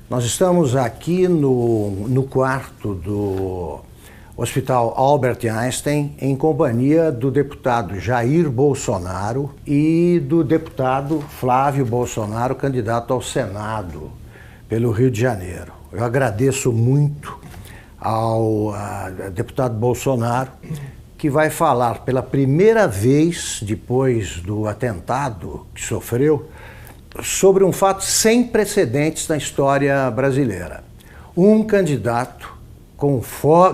Nós estamos aqui no quarto do Hospital Albert Einstein, em companhia do deputado Jair Bolsonaro e do deputado Flávio Bolsonaro, candidato ao Senado pelo Rio de Janeiro. Eu agradeço muito ao deputado Bolsonaro, que vai falar pela primeira vez, depois do atentado que sofreu, sobre um fato sem precedentes na história brasileira. Um candidato com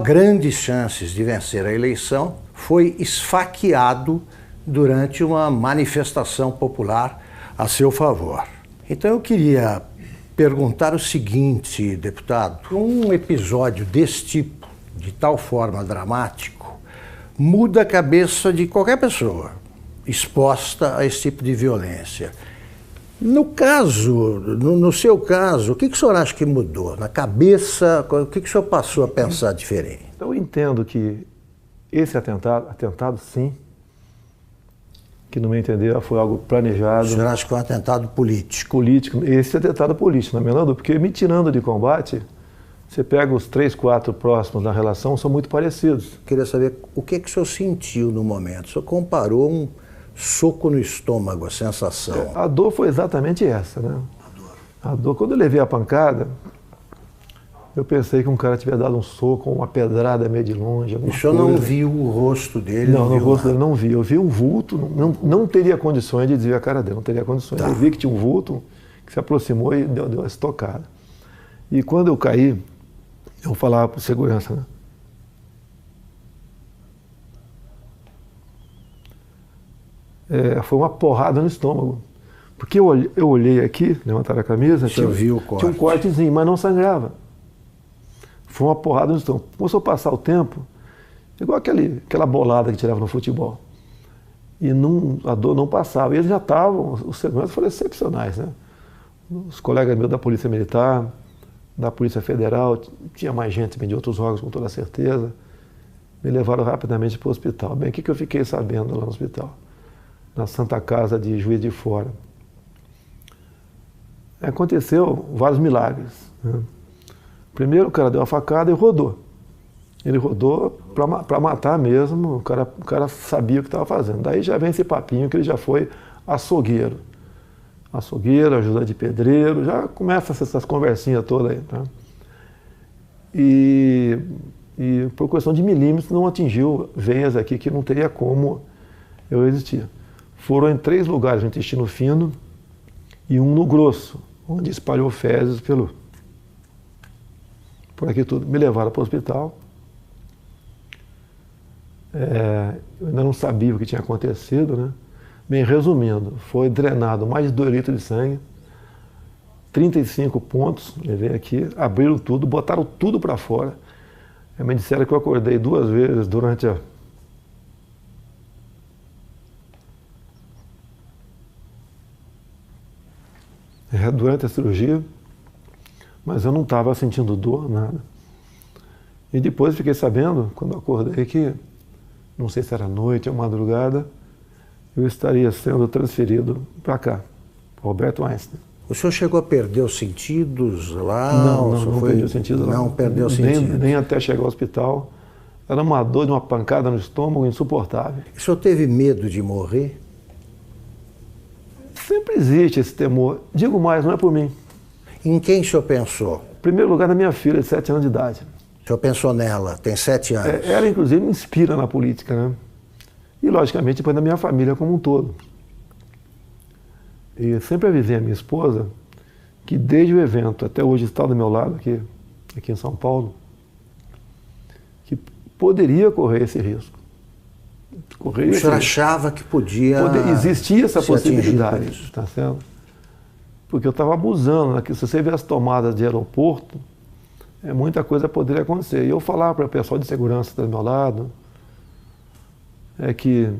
grandes chances de vencer a eleição foi esfaqueado durante uma manifestação popular a seu favor. Então eu queria perguntar o seguinte, deputado: um episódio desse tipo, de tal forma dramático, muda a cabeça de qualquer pessoa exposta a esse tipo de violência. No seu caso, o que o senhor acha que mudou? Na cabeça, o que o senhor passou a pensar diferente? Eu entendo que esse atentado sim, que no meu entender foi algo planejado. O senhor acha que foi um atentado político? Político, esse atentado político, na menor dúvida, porque me tirando de combate, você pega os 3, 4 próximos da relação, são muito parecidos. Queria saber o que o senhor sentiu no momento. O senhor comparou um soco no estômago, a sensação. A dor foi exatamente essa, né? A dor, quando eu levei a pancada, eu pensei que um cara tivesse dado um soco, uma pedrada meio de longe. O senhor não viu o rosto dele? Não, no rosto dele não vi. Eu vi um vulto, não teria condições de desviar a cara dele, não teria condições. Tá. Eu vi que tinha um vulto que se aproximou e deu uma estocada. E quando eu caí, eu falava para o segurança, né? Foi uma porrada no estômago. Porque eu olhei aqui, levantaram a camisa, tinha um cortezinho, mas não sangrava. Foi uma porrada no estômago. Começou a passar o tempo, igual aquela bolada que tirava no futebol. E a dor não passava. E eles já estavam, os seguranças foram excepcionais, né? Os colegas meus da Polícia Militar, da Polícia Federal, tinha mais gente de outros órgãos, com toda certeza. Me levaram rapidamente para o hospital. Bem, o que eu fiquei sabendo lá no hospital? Na Santa Casa de Juiz de Fora. Aconteceu vários milagres, né? Primeiro o cara deu uma facada e rodou. Ele rodou para matar mesmo, o cara sabia o que estava fazendo. Daí já vem esse papinho que ele já foi açougueiro. Açougueiro, ajuda de pedreiro, já começa essas conversinhas todas aí. Tá? E por questão de milímetros não atingiu veias aqui que não teria como eu resistir. Foram em 3 lugares no intestino fino e um no grosso, onde espalhou fezes por aqui tudo. Me levaram para o hospital. Eu ainda não sabia o que tinha acontecido, né? Bem, resumindo, foi drenado mais de 2 litros de sangue, 35 pontos, levei aqui, abriram tudo, botaram tudo para fora. Me disseram que eu acordei 2 vezes durante a cirurgia, mas eu não estava sentindo dor, nada. E depois fiquei sabendo, quando eu acordei, que, não sei se era noite ou madrugada, eu estaria sendo transferido para cá, para Alberto Einstein. O senhor chegou a perder os sentidos lá? Não perdi os sentidos lá. Não perdeu os sentidos? Nem até chegar ao hospital. Era uma dor de uma pancada no estômago insuportável. O senhor teve medo de morrer? Sempre existe esse temor. Digo mais, não é por mim. Em quem o senhor pensou? Em primeiro lugar, na minha filha, de 7 anos de idade. O senhor pensou nela, tem 7 anos. Ela, inclusive, me inspira na política, né? E, logicamente, depois da minha família como um todo. E sempre avisei a minha esposa que, desde o evento até hoje, está do meu lado, aqui em São Paulo, que poderia correr esse risco. O senhor achava que podia... Existia essa possibilidade, tá certo? Porque eu estava abusando, né? Se você vê as tomadas de aeroporto, muita coisa poderia acontecer. E eu falava para o pessoal de segurança do meu lado, que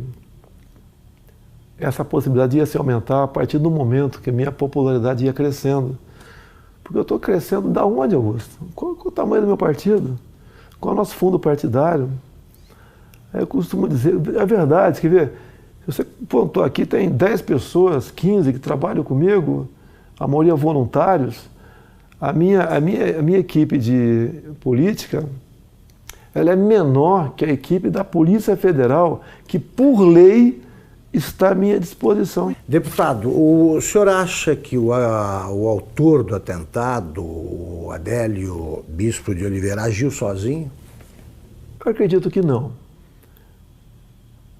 essa possibilidade ia se aumentar a partir do momento que a minha popularidade ia crescendo. Porque eu estou crescendo da onde, Augusto? Qual é o tamanho do meu partido? Qual é o nosso fundo partidário? Eu costumo dizer, é verdade, quer ver? Se você pontou aqui, tem 10 pessoas, 15 que trabalham comigo, a maioria voluntários. A minha equipe de política, ela é menor que a equipe da Polícia Federal, que por lei está à minha disposição. Deputado, o senhor acha que o autor do atentado, o Adélio Bispo de Oliveira, agiu sozinho? Eu acredito que não.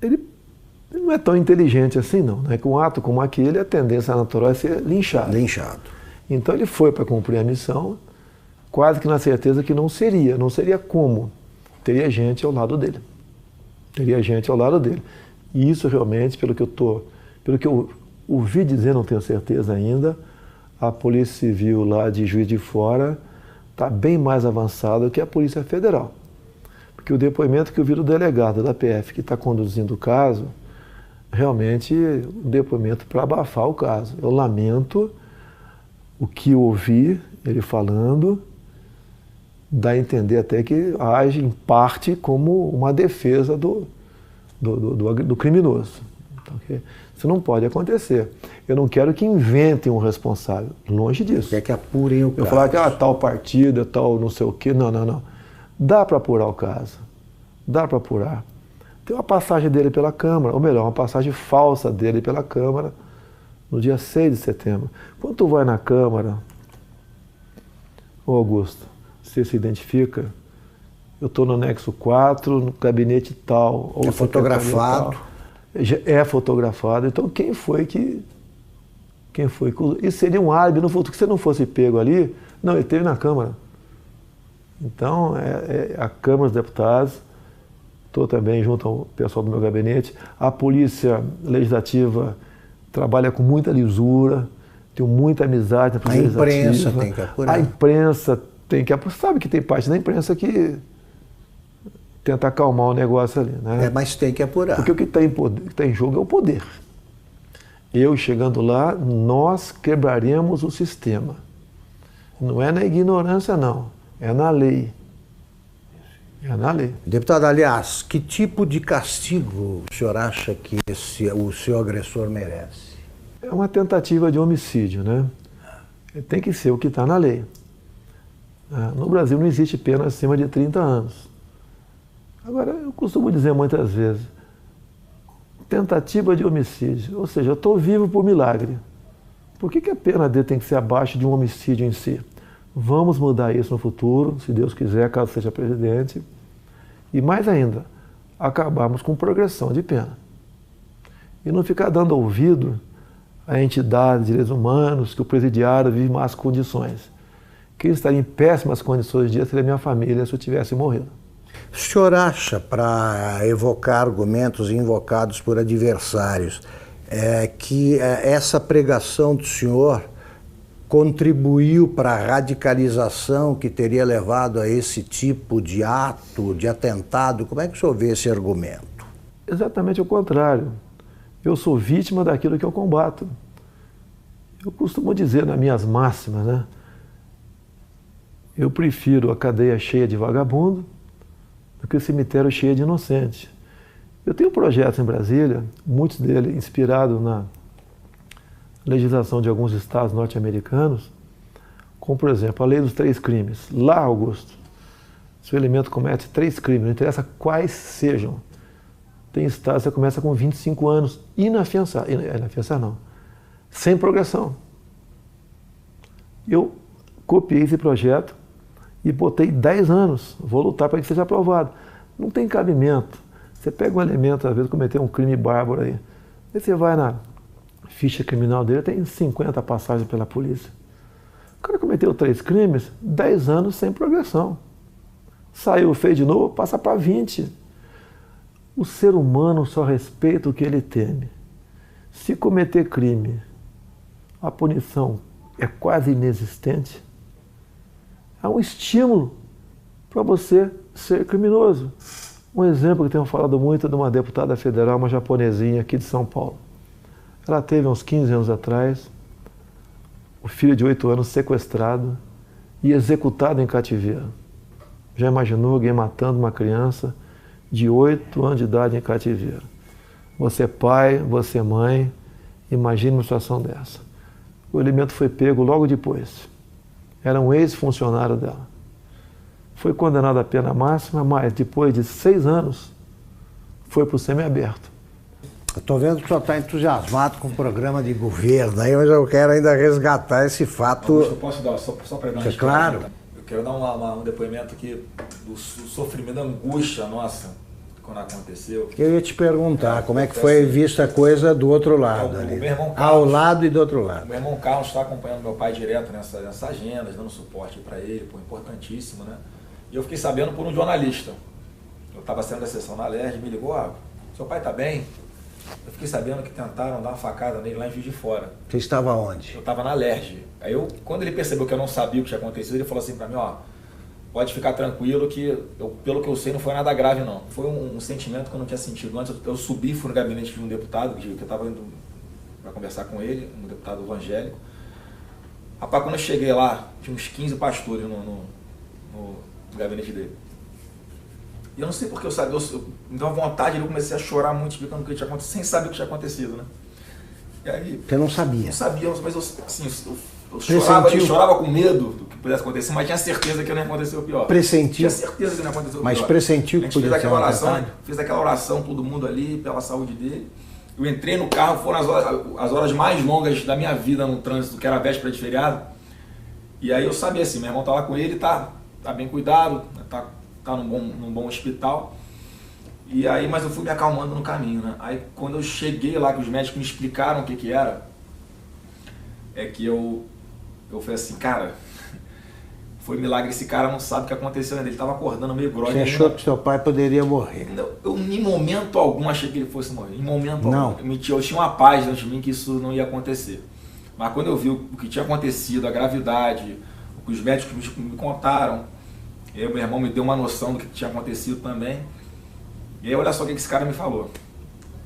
Ele não é tão inteligente assim, não. Né? Com um ato como aquele, a tendência natural é ser linchado. Então ele foi para cumprir a missão, quase que na certeza que não seria. Não seria como? Teria gente ao lado dele. E isso realmente, pelo que eu ouvi dizer, não tenho certeza ainda, a Polícia Civil lá de Juiz de Fora está bem mais avançada que a Polícia Federal. Porque o depoimento que eu vi do delegado da PF que está conduzindo o caso, realmente um depoimento para abafar o caso. Eu lamento o que eu ouvi ele falando, dá a entender até que age em parte como uma defesa do criminoso. Então, isso não pode acontecer. Eu não quero que inventem um responsável, longe disso. Quer que apurem o caso. Eu falar que tal partida, tal não sei o quê, não. Dá para apurar o caso, dá para apurar. Tem uma passagem dele pela Câmara, ou melhor, uma passagem falsa dele pela Câmara, no dia 6 de setembro. Quando tu vai na Câmara, ô Augusto, você se identifica, eu estou no anexo 4, no gabinete tal. Ou é fotografado. Tal. É fotografado. Então quem foi que... Isso seria um álibi no futuro, que se não fosse pego ali, não, ele esteve na Câmara. Então, a Câmara dos Deputados, estou também junto ao pessoal do meu gabinete, a Polícia Legislativa trabalha com muita lisura, tenho muita amizade na Polícia Legislativa. A imprensa tem que apurar. A imprensa tem que apurar. Sabe que tem parte da imprensa que tenta acalmar o negócio ali, né? Mas tem que apurar. Porque o que está em jogo é o poder. Eu chegando lá, nós quebraremos o sistema. Não é na ignorância, não. É na lei. É na lei. Deputado, aliás, que tipo de castigo o senhor acha que o seu agressor merece? É uma tentativa de homicídio, né? Tem que ser o que está na lei. No Brasil não existe pena acima de 30 anos. Agora, eu costumo dizer muitas vezes, tentativa de homicídio, ou seja, eu estou vivo por milagre. Por que a pena dele tem que ser abaixo de um homicídio em si? Vamos mudar isso no futuro, se Deus quiser, caso seja presidente. E mais ainda, acabarmos com progressão de pena. E não ficar dando ouvido a entidades de direitos humanos que o presidiário vive em más condições. Quem estaria em péssimas condições de dia seria minha família se eu tivesse morrido. O senhor acha, para evocar argumentos invocados por adversários, que essa pregação do senhor contribuiu para a radicalização que teria levado a esse tipo de ato, de atentado? Como é que o senhor vê esse argumento? Exatamente o contrário. Eu sou vítima daquilo que eu combato. Eu costumo dizer nas minhas máximas, né? Eu prefiro a cadeia cheia de vagabundo do que o cemitério cheio de inocente. Eu tenho projetos em Brasília, muitos deles inspirados na legislação de alguns estados norte-americanos, como, por exemplo, a lei dos 3 crimes. Lá, Augusto, se o elemento comete 3 crimes, não interessa quais sejam, tem estados que você começa com 25 anos, inafiançado, não, sem progressão. Eu copiei esse projeto e botei 10 anos, vou lutar para que seja aprovado. Não tem cabimento. Você pega um elemento, às vezes, cometer um crime bárbaro aí você vai na ficha criminal dele, tem 50 passagens pela polícia. O cara cometeu 3 crimes, 10 anos sem progressão. Saiu, fez de novo, passa para 20. O ser humano só respeita o que ele teme. Se cometer crime, a punição é quase inexistente, há um estímulo para você ser criminoso. Um exemplo que tenho falado muito é de uma deputada federal, uma japonesinha aqui de São Paulo. Ela teve uns 15 anos atrás, o filho de 8 anos sequestrado e executado em cativeiro. Já imaginou alguém matando uma criança de 8 anos de idade em cativeiro? Você é pai, você é mãe, imagine uma situação dessa. O elemento foi pego logo depois. era um ex-funcionário dela. Foi condenado à pena máxima, mas depois de 6 anos foi para o semiaberto. Eu estou vendo que o senhor está entusiasmado com o programa de governo aí, mas eu quero ainda resgatar esse fato. Eu posso dar, só para dar uma história? Claro. Eu quero dar um depoimento aqui do sofrimento, da angústia nossa quando aconteceu. Eu ia te perguntar como é que foi vista a coisa do outro lado ali. Meu irmão Carlos, ao lado e do outro lado. Meu irmão Carlos está acompanhando meu pai direto nessa agenda, dando suporte para ele, importantíssimo, né? E eu fiquei sabendo por um jornalista. Eu estava saindo da sessão na LERJ, me ligou, seu pai está bem? Eu fiquei sabendo que tentaram dar uma facada nele lá em Juiz de Fora. Você estava onde? Eu estava na LERJ. Aí quando ele percebeu que eu não sabia o que tinha acontecido, ele falou assim para mim, pode ficar tranquilo que, pelo que eu sei, não foi nada grave não. Foi um sentimento que eu não tinha sentido antes. Eu subi, fui no gabinete de um deputado, que eu estava indo para conversar com ele, um deputado evangélico. Rapaz, quando eu cheguei lá, tinha uns 15 pastores no gabinete dele. E eu não sei porque eu me deu uma vontade, eu comecei a chorar muito, explicando o que tinha acontecido, sem saber o que tinha acontecido, né? E aí, você não sabia? Não sabia, mas eu chorava com medo do que pudesse acontecer, mas tinha certeza que não ia acontecer o pior. Pressentiu? Tinha certeza que não ia acontecer o pior. Mas pressentiu que podia ser fiz aquela oração, todo mundo ali, pela saúde dele. Eu entrei no carro, foram as horas mais longas da minha vida no trânsito, que era a véspera de feriado. E aí eu sabia assim, meu irmão tá lá com ele, tá bem cuidado, tá num bom hospital. E aí, mas eu fui me acalmando no caminho, né? Aí quando eu cheguei lá, que os médicos me explicaram o que era, é que eu falei assim, cara, foi milagre, esse cara não sabe o que aconteceu, ele estava acordando meio grogue. Você achou que seu pai poderia morrer? Eu em momento algum achei que ele fosse morrer, em momento não. Algum. Eu tinha uma paz dentro de mim que isso não ia acontecer. Mas quando eu vi o que tinha acontecido, a gravidade, o que os médicos me contaram, e aí meu irmão me deu uma noção do que tinha acontecido também. E aí olha só o que esse cara me falou.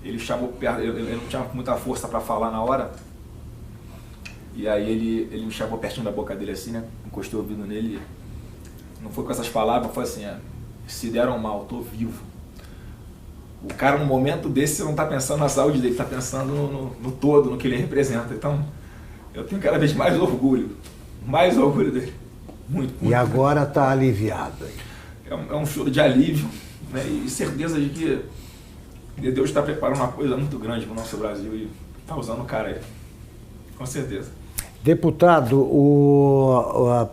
Ele chamou perto, ele não tinha muita força para falar na hora. E aí ele me chamou pertinho da boca dele assim, né? Encostei o ouvido nele. Não foi com essas palavras, foi assim, se deram mal, tô vivo. O cara no momento desse não tá pensando na saúde dele, tá pensando no todo, no que ele representa. Então, eu tenho cada vez mais orgulho dele. Muito. E agora tá aliviado. É um choro de alívio, né? E certeza de que Deus está preparando uma coisa muito grande para o nosso Brasil e está usando o cara aí. Com certeza. Deputado, o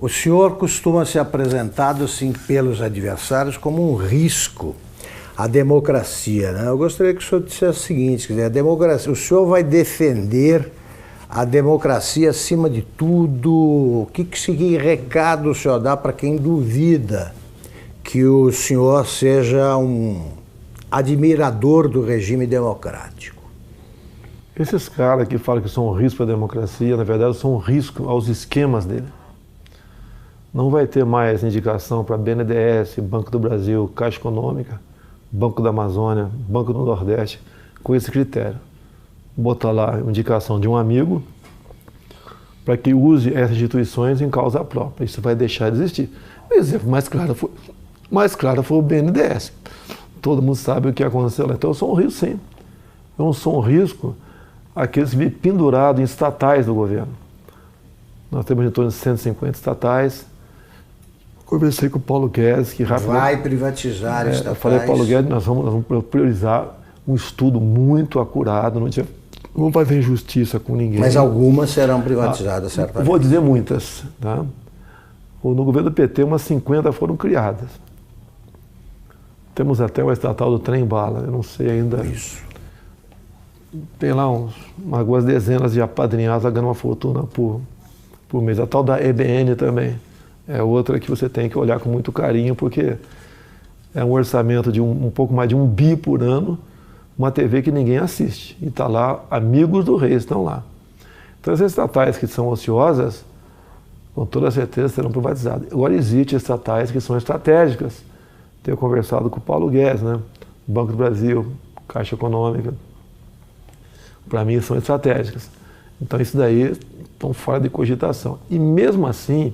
senhor costuma ser apresentado assim pelos adversários como um risco à democracia, né? Eu gostaria que o senhor dissesse o seguinte, quer dizer, a democracia, o senhor vai defender a democracia acima de tudo? Que recado o senhor dá para quem duvida que o senhor seja um admirador do regime democrático? Esses caras que falam que são um risco para a democracia, na verdade, são um risco aos esquemas dele. Não vai ter mais indicação para BNDES, Banco do Brasil, Caixa Econômica, Banco da Amazônia, Banco do Nordeste, com esse critério. Botar lá a indicação de um amigo para que use essas instituições em causa própria. Isso vai deixar de existir. O exemplo mais claro foi o BNDES. Todo mundo sabe o que aconteceu lá. Então eu sou um risco, sim. Eu não sou um risco àqueles que vivem pendurados em estatais do governo. Nós temos em torno de 150 estatais. Conversei com o Paulo Guedes, que rapidamente... Vai privatizar estatais. Eu falei, Paulo Guedes, nós vamos priorizar um estudo muito acurado, não vamos fazer injustiça com ninguém. Mas algumas serão privatizadas, certamente. Vou dizer muitas. Tá? No governo do PT, umas 50 foram criadas. Temos até uma estatal do trem-bala, eu não sei ainda. Isso. Tem lá algumas dezenas de apadrinhados ganhando uma fortuna por mês. A tal da EBN também é outra que você tem que olhar com muito carinho, porque é um orçamento de um pouco mais de 1 bi por ano, uma TV que ninguém assiste. E está lá, amigos do rei estão lá. Então essas estatais que são ociosas, com toda certeza serão privatizadas. Agora existem estatais que são estratégicas. Tenho conversado com o Paulo Guedes, né? Banco do Brasil, Caixa Econômica. Para mim são estratégicas. Então isso daí estão fora de cogitação. E mesmo assim,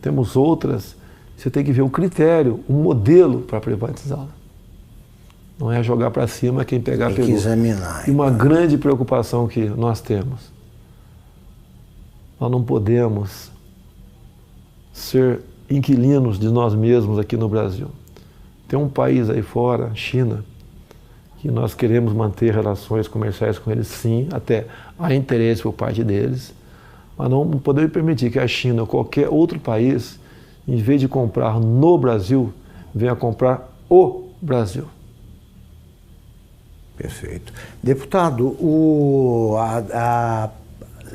temos outras, você tem que ver o critério, o modelo para privatizá-la. Não é jogar para cima quem pegar pegou. Tem que examinar. E uma grande preocupação que nós temos. Nós não podemos ser inquilinos de nós mesmos aqui no Brasil. Tem um país aí fora, China, que nós queremos manter relações comerciais com eles, sim, até há interesse por parte deles, mas não podemos permitir que a China ou qualquer outro país, em vez de comprar no Brasil, venha comprar o Brasil. Perfeito. Deputado,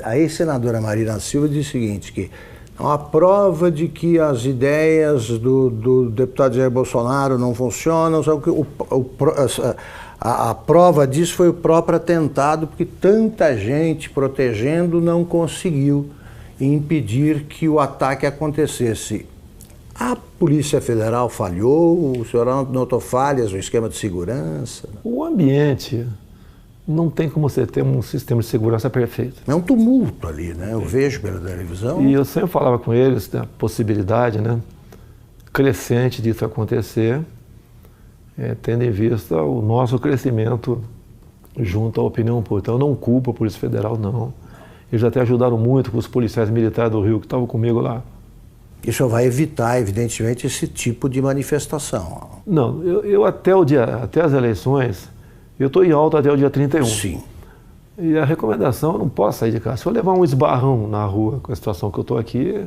a ex-senadora Marina Silva diz o seguinte, que a prova de que as ideias do deputado Jair Bolsonaro não funcionam, a prova disso foi o próprio atentado, porque tanta gente protegendo não conseguiu impedir que o ataque acontecesse. A Polícia Federal falhou? O senhor notou falhas no esquema de segurança? O ambiente não tem como você ter um sistema de segurança perfeito. É um tumulto ali, né? Eu vejo pela televisão. E eu sempre falava com eles da possibilidade, né, crescente disso acontecer, tendo em vista o nosso crescimento junto à opinião pública. Então eu não culpo a Polícia Federal, não. Eles até ajudaram muito com os policiais militares do Rio que estavam comigo lá. Isso vai evitar, evidentemente, esse tipo de manifestação. Não, eu até as eleições, eu estou em alta até o dia 31. Sim. E a recomendação, eu não posso sair de casa. Se eu levar um esbarrão na rua com a situação que eu estou aqui,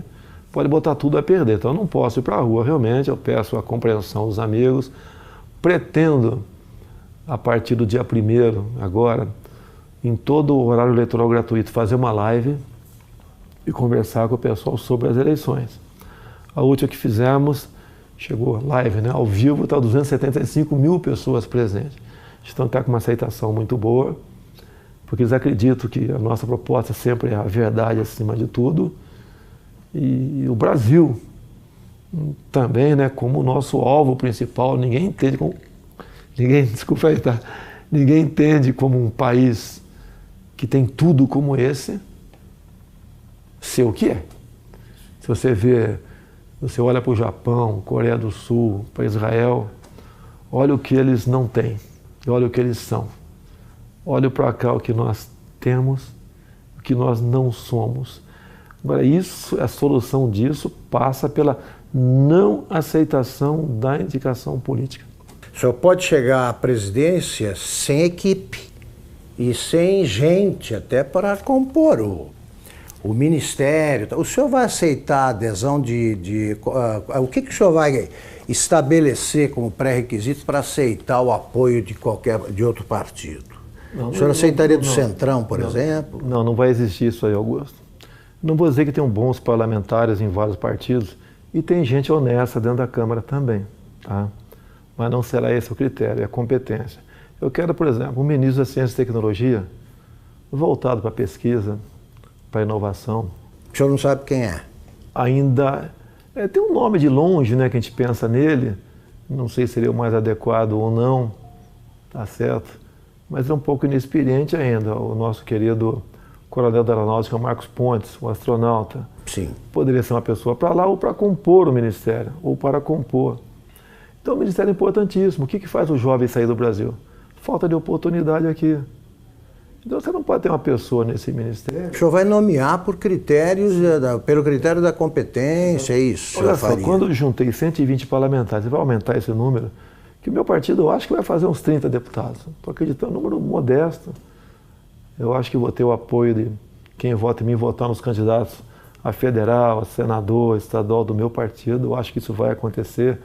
pode botar tudo a perder. Então eu não posso ir para a rua, realmente. Eu peço a compreensão dos amigos. Pretendo, a partir do dia 1º, agora, em todo o horário eleitoral gratuito, fazer uma live e conversar com o pessoal sobre as eleições. A última que fizemos, chegou live, né, ao vivo, está 275 mil pessoas presentes. Então está com uma aceitação muito boa, porque eles acreditam que a nossa proposta sempre é a verdade acima de tudo. E o Brasil também, né, como o nosso alvo principal, ninguém entende como um país que tem tudo como esse, ser o que é. Se você vê, você olha para o Japão, Coreia do Sul, para Israel, olha o que eles não têm, olha o que eles são. Olha para cá o que nós temos, o que nós não somos. Agora, a solução disso passa pela não aceitação da indicação política. O senhor pode chegar à presidência sem equipe e sem gente até para compor o ministério. O senhor vai aceitar a adesão o que o senhor vai estabelecer como pré-requisito para aceitar o apoio de outro partido? O senhor aceitaria do Centrão, por exemplo? Não vai existir isso aí, Augusto. Não vou dizer que tem bons parlamentares em vários partidos e tem gente honesta dentro da Câmara também, tá? Mas não será esse o critério, é a competência. Eu quero, por exemplo, um ministro da Ciência e Tecnologia voltado para a pesquisa, para a inovação. O senhor não sabe quem é? Ainda tem um nome de longe, né, que a gente pensa nele, não sei se seria o mais adequado ou não, tá certo? Mas é um pouco inexperiente ainda, o nosso querido coronel da Aeronáutica, Marcos Pontes, o astronauta. Sim. Poderia ser uma pessoa para lá ou para compor o ministério, ou para compor. Então o ministério é importantíssimo. O que faz o jovem sair do Brasil? Falta de oportunidade aqui. Então você não pode ter uma pessoa nesse ministério. O senhor vai nomear por critérios, pelo critério da competência, é isso? Olha só, quando eu juntei 120 parlamentares, vai aumentar esse número, que o meu partido eu acho que vai fazer uns 30 deputados. Estou acreditando, um número modesto. Eu acho que vou ter o apoio de quem vota em mim, votar nos candidatos a federal, a senador, a estadual do meu partido. Eu acho que isso vai acontecer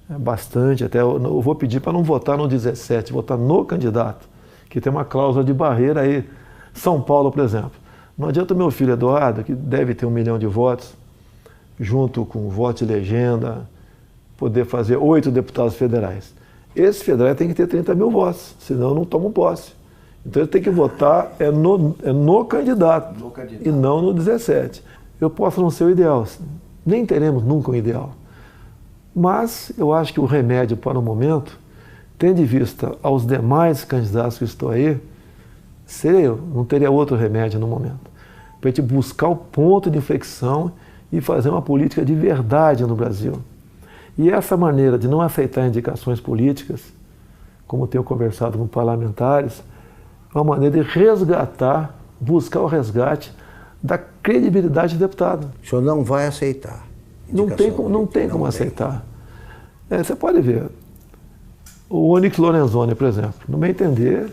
bastante. Até eu vou pedir para não votar no 17, votar no candidato, que tem uma cláusula de barreira aí. São Paulo, por exemplo. Não adianta o meu filho Eduardo, que deve ter 1 milhão de votos, junto com o voto de legenda, poder fazer 8 deputados federais. Esse federal tem que ter 30 mil votos, senão não tomam posse. Então ele tem que votar no candidato, e não no 17. Eu posso não ser o ideal, nem teremos nunca um ideal. Mas eu acho que o remédio para o momento, tendo em vista aos demais candidatos que estão aí, seria eu, não teria outro remédio no momento. Para a gente buscar o ponto de inflexão e fazer uma política de verdade no Brasil. E essa maneira de não aceitar indicações políticas, como tenho conversado com parlamentares, é uma maneira de resgatar, buscar o resgate da credibilidade do deputado. O senhor não vai aceitar. Não tem como aceitar. Você pode ver. O Onyx Lorenzoni, por exemplo, no meu entender,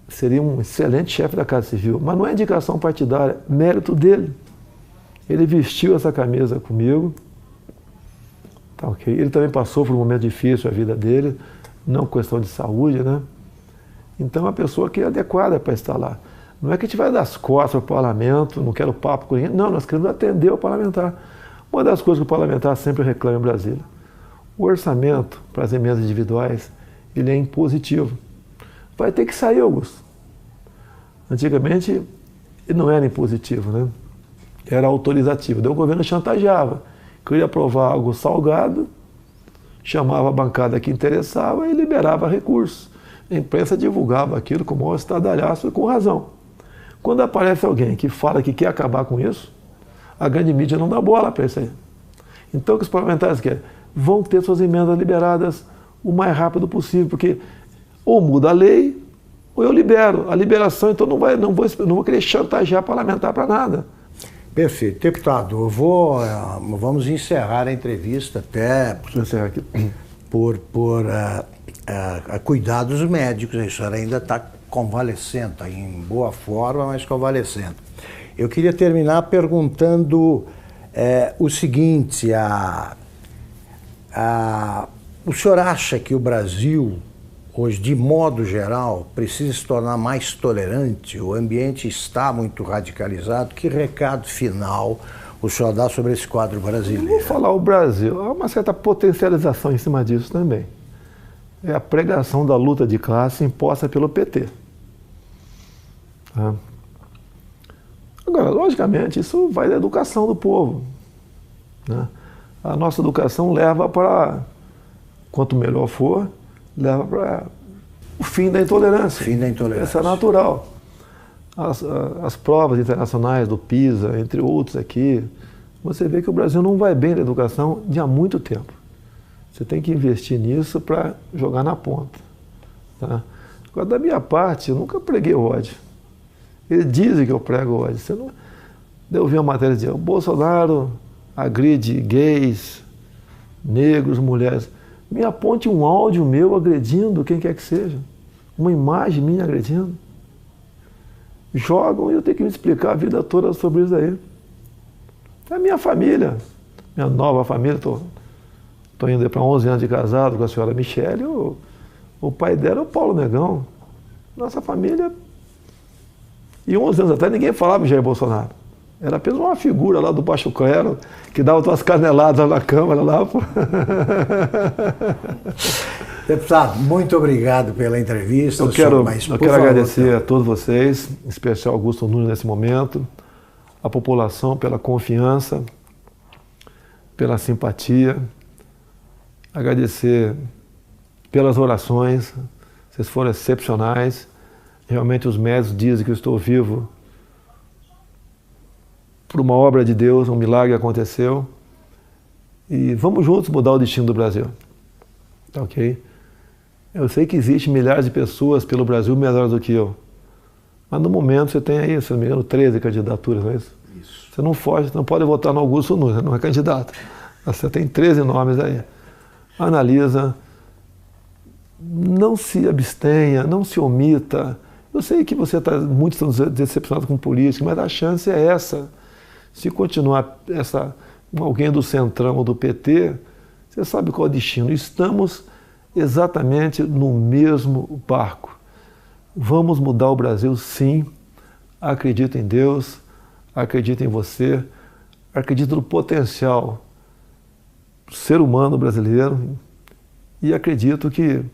seria um excelente chefe da Casa Civil, mas não é indicação partidária, mérito dele. Ele vestiu essa camisa comigo, tá ok? Ele também passou por um momento difícil a vida dele, não questão de saúde, né? Então é uma pessoa que é adequada para estar lá. Não é que a gente vai dar as costas para o parlamento, não quero papo com ninguém, não, nós queremos atender o parlamentar. Uma das coisas que o parlamentar sempre reclama em Brasília, o orçamento para as emendas individuais, ele é impositivo. Vai ter que sair, Augusto. Antigamente, ele não era impositivo, né? Era autorizativo. Daí o governo chantageava. Queria aprovar algo salgado, chamava a bancada que interessava e liberava recursos. A imprensa divulgava aquilo com o maior estardalhaço e com razão. Quando aparece alguém que fala que quer acabar com isso, a grande mídia não dá bola para isso aí. Então o que os parlamentares querem? Vão ter suas emendas liberadas o mais rápido possível, porque ou muda a lei ou eu libero. A liberação, então, não vou querer chantagear parlamentar para nada. Perfeito. Deputado, vamos encerrar a entrevista até por cuidados médicos. A senhora ainda está convalescendo, está em boa forma, mas convalescendo. Eu queria terminar perguntando o seguinte, o senhor acha que o Brasil, hoje, de modo geral, precisa se tornar mais tolerante? O ambiente está muito radicalizado. Que recado final o senhor dá sobre esse quadro brasileiro? Eu vou falar o Brasil. Há uma certa potencialização em cima disso também. É a pregação da luta de classe imposta pelo PT. Tá? Agora, logicamente, isso vai da educação do povo, né? A nossa educação leva para, quanto melhor for, leva para o fim da intolerância. Fim da intolerância. Isso é natural. As provas internacionais do PISA, entre outros aqui, você vê que o Brasil não vai bem na educação de há muito tempo. Você tem que investir nisso para jogar na ponta. Tá? Agora, da minha parte, eu nunca preguei ódio. Eles dizem que eu prego ódio. Você não... Eu vi uma matéria dizendo, o Bolsonaro agride gays, negros, mulheres. Me aponte um áudio meu agredindo quem quer que seja. Uma imagem minha agredindo. Jogam e eu tenho que me explicar a vida toda sobre isso aí. É a minha família, minha nova família. Estou indo para 11 anos de casado com a senhora Michele. O pai dela é o Paulo Negão. Nossa família... E 11 anos atrás ninguém falava de Jair Bolsonaro. Era apenas uma figura lá do baixo clero que dava umas caneladas na Câmara lá. Deputado, muito obrigado pela entrevista. Eu quero agradecer a todos vocês, em especial Augusto Nunes nesse momento, a população pela confiança, pela simpatia, agradecer pelas orações, vocês foram excepcionais. Realmente os médicos dizem que eu estou vivo por uma obra de Deus, um milagre aconteceu. E vamos juntos mudar o destino do Brasil. Tá ok? Eu sei que existem milhares de pessoas pelo Brasil melhores do que eu. Mas no momento você tem aí, se não me engano, 13 candidaturas, não é isso? Isso. Você não foge, você não pode votar no Augusto Nunes, você não é candidato. Você tem 13 nomes aí. Analisa, não se abstenha, não se omita. Eu sei que você está muito decepcionado com política, mas a chance é essa. Se continuar alguém do Centrão ou do PT, você sabe qual é o destino. Estamos exatamente no mesmo barco. Vamos mudar o Brasil, sim. Acredito em Deus, acredito em você, acredito no potencial do ser humano brasileiro e acredito que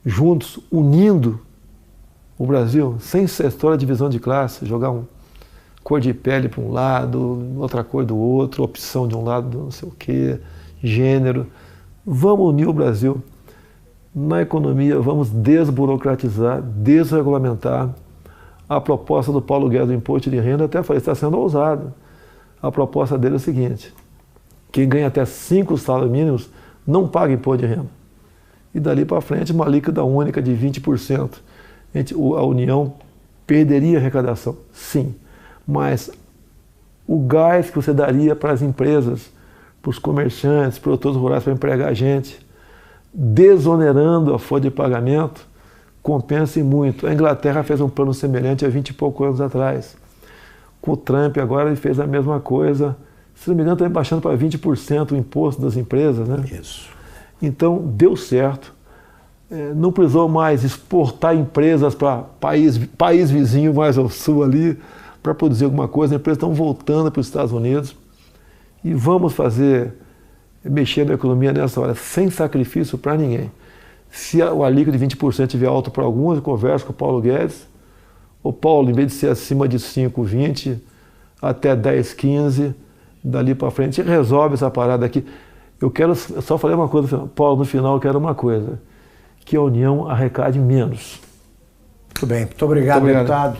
juntos, unindo o Brasil, sem essa história de divisão de classe, jogar cor de pele para um lado, outra cor do outro, opção de um lado, não sei o quê, gênero. Vamos unir o Brasil. Na economia, vamos desburocratizar, desregulamentar. A proposta do Paulo Guedes do imposto de renda, até falei, está sendo ousada. A proposta dele é a seguinte: quem ganha até 5 salários mínimos não paga imposto de renda. E dali para frente, uma alíquota única de 20%. A União perderia arrecadação, sim. Mas o gás que você daria para as empresas, para os comerciantes, produtores rurais para empregar gente, desonerando a folha de pagamento, compensa muito. A Inglaterra fez um plano semelhante há 20 e poucos anos atrás. Com o Trump agora ele fez a mesma coisa. Se não me engano, está baixando para 20% o imposto das empresas, né? Isso. Então, deu certo. Não precisou mais exportar empresas para país vizinho mais ao sul ali para produzir alguma coisa. As empresas estão voltando para os Estados Unidos e vamos mexer na economia nessa hora, sem sacrifício para ninguém. Se o alíquoto de 20% estiver alto para alguns, eu converso com o Paulo Guedes. O Paulo, em vez de ser acima de 5, 20, até 10, 15, dali para frente, resolve essa parada aqui. Eu só falei uma coisa, Paulo, no final eu quero uma coisa, que a União arrecade menos. Muito bem, muito obrigado, deputado.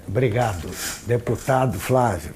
Obrigado, deputado Flávio.